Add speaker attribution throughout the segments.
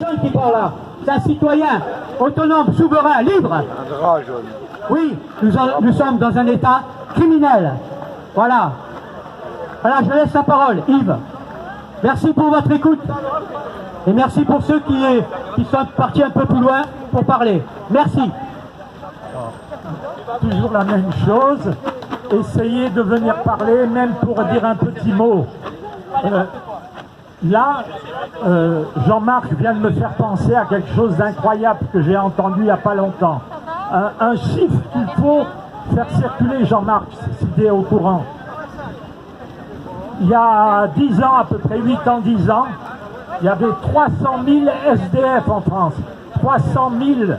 Speaker 1: Qui parle là, c'est un citoyen autonome, souverain, libre.
Speaker 2: Un drap jaune.
Speaker 1: Oui, nous sommes dans un état criminel. Voilà. Voilà, je laisse la parole, Yves. Merci pour votre écoute. Et merci pour ceux qui sont partis un peu plus loin pour parler. Merci.
Speaker 3: Toujours la même chose. Essayez de venir parler, même pour dire un petit mot. Là, Jean-Marc vient de me faire penser à quelque chose d'incroyable que j'ai entendu il n'y a pas longtemps. Un chiffre qu'il faut faire circuler, Jean-Marc, si tu es au courant. Il y a 10 ans, à peu près 8 ans, 10 ans, il y avait 300 000 SDF en France. 300 000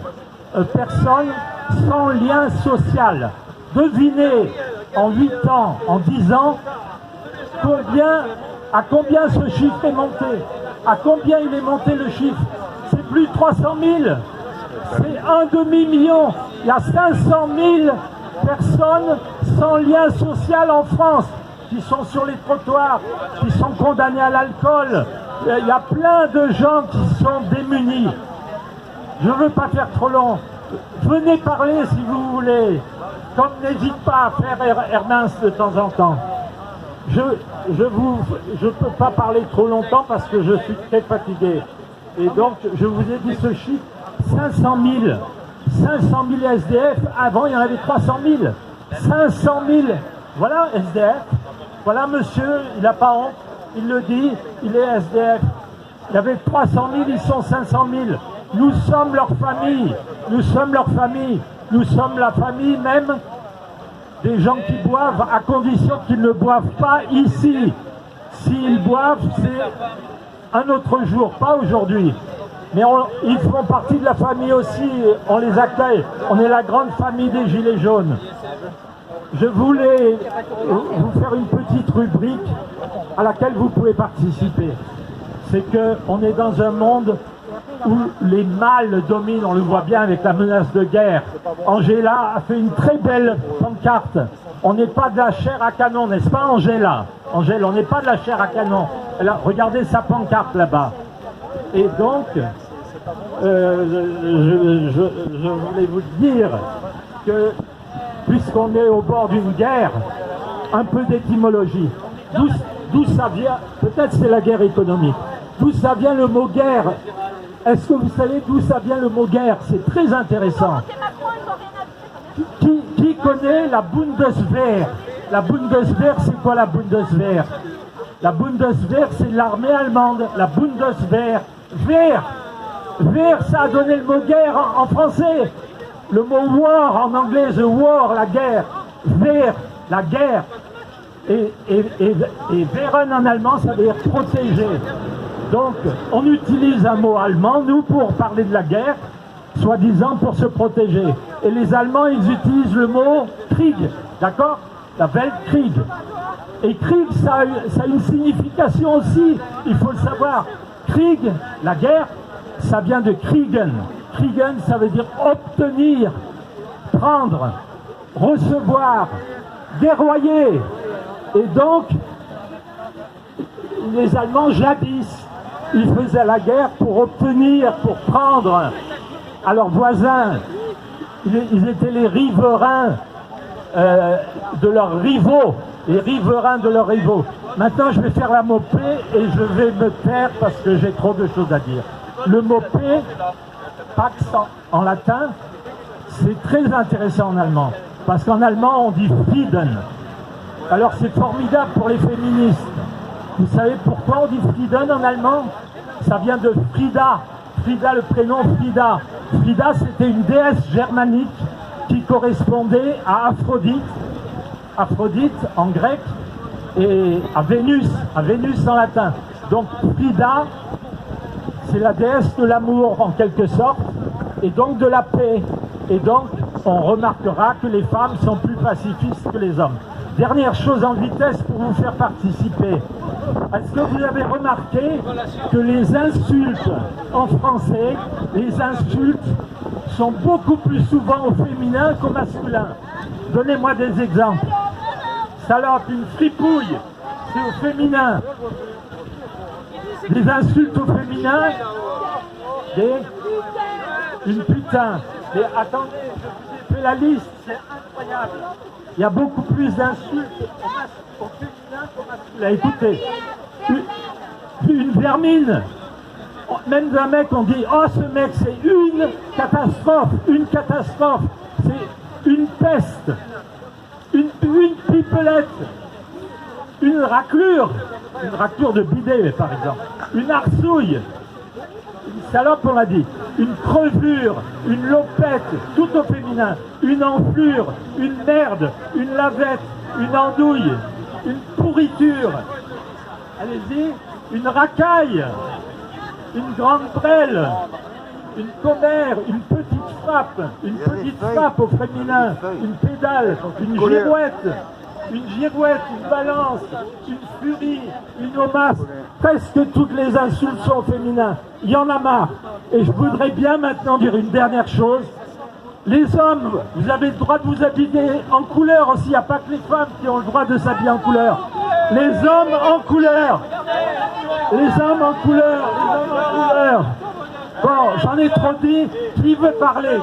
Speaker 3: personnes sans lien social. Devinez, en 8 ans, en 10 ans, à combien ce chiffre est monté? À combien il est monté le chiffre? C'est plus de 300 000. C'est un demi-million. Il y a 500 000 personnes sans lien social en France, qui sont sur les trottoirs, qui sont condamnées à l'alcool. Il y a plein de gens qui sont démunis. Je ne veux pas faire trop long. Venez parler si vous voulez. Comme n'hésite pas à faire Ernest de temps en temps. Je ne peux pas parler trop longtemps parce que je suis très fatigué. Et donc, je vous ai dit ce chiffre, 500 000. 500 000 SDF, avant il y en avait 300 000. 500 000, voilà SDF. Voilà monsieur, il n'a pas honte, il le dit, il est SDF. Il y avait 300 000, ils sont 500 000. Nous sommes leur famille, nous sommes leur famille, nous sommes la famille même des gens qui boivent, à condition qu'ils ne boivent pas ici. S'ils boivent, c'est un autre jour, pas aujourd'hui. Mais ils font partie de la famille aussi, on les accueille. On est la grande famille des Gilets jaunes. Je voulais vous faire une petite rubrique à laquelle vous pouvez participer. C'est qu'on est dans un monde où les mâles dominent, on le voit bien avec la menace de guerre. Angela a fait une très belle pancarte. On n'est pas de la chair à canon, n'est-ce pas Angela? Angela, on n'est pas de la chair à canon. Regardez sa pancarte là-bas. Et donc, je voulais vous dire que, puisqu'on est au bord d'une guerre, un peu d'étymologie. D'où ça vient? Peut-être c'est la guerre économique. D'où ça vient le mot guerre? Est-ce que vous savez d'où ça vient le mot guerre? C'est très intéressant. Qui connaît la Bundeswehr? La Bundeswehr, c'est quoi la Bundeswehr? La Bundeswehr, c'est l'armée allemande. La Bundeswehr. Wehr. Wehr, ça a donné le mot guerre en français. Le mot war en anglais, the war, la guerre. Wehr, la guerre. Et wehren en allemand, ça veut dire protéger. Donc, on utilise un mot allemand, nous, pour parler de la guerre, soi-disant pour se protéger. Et les Allemands, ils utilisent le mot Krieg, d'accord? La Weltkrieg. Et Krieg, ça a une signification aussi, il faut le savoir. Krieg, la guerre, ça vient de Kriegen. Kriegen, ça veut dire obtenir, prendre, recevoir, guerroyer. Et donc, les Allemands, jadis, ils faisaient la guerre pour obtenir, pour prendre à leurs voisins. Ils étaient les riverains de leurs rivaux, les riverains de leurs rivaux. Maintenant, je vais faire la mot P et je vais me taire parce que j'ai trop de choses à dire. Le mot P, Pax en latin, c'est très intéressant en allemand. Parce qu'en allemand, on dit Frieden. Alors, c'est formidable pour les féministes. Vous savez pourquoi on dit Frieden en allemand? Ça vient de Frida. Frida, le prénom Frida. Frida, c'était une déesse germanique qui correspondait à Aphrodite. Aphrodite en grec et à Vénus en latin. Donc Frida, c'est la déesse de l'amour en quelque sorte, et donc de la paix. Et donc, on remarquera que les femmes sont plus pacifistes que les hommes. Dernière chose en vitesse pour vous faire participer. Est-ce que vous avez remarqué que les insultes en français, les insultes sont beaucoup plus souvent au féminin qu'au masculin? Donnez-moi des exemples. Salope, une fripouille, c'est au féminin. Les insultes au féminin, Une putain. Mais attendez, je vous ai fait la liste, c'est incroyable. Il y a beaucoup plus d'insultes au féminin qu'au masculin. Écoutez, une vermine. Même d'un mec, on dit, oh ce mec c'est une catastrophe, c'est une peste, une pipelette, une raclure de bidet par exemple, une arsouille, une salope on l'a dit, une crevure, une lopette, tout au féminin, une enflure, une merde, une lavette, une andouille, une pourriture, allez-y, une racaille, une grande brêle, une commère, une petite frappe au féminin, une pédale, une girouette, une balance, une furie, une homasse. Presque toutes les insultes sont au féminin. Il y en a marre. Et je voudrais bien maintenant dire une dernière chose. Les hommes, vous avez le droit de vous habiller en couleur aussi. Il n'y a pas que les femmes qui ont le droit de s'habiller en couleur. Les hommes en couleur. Les hommes en couleur. Bon, j'en ai trop dit. Qui veut parler?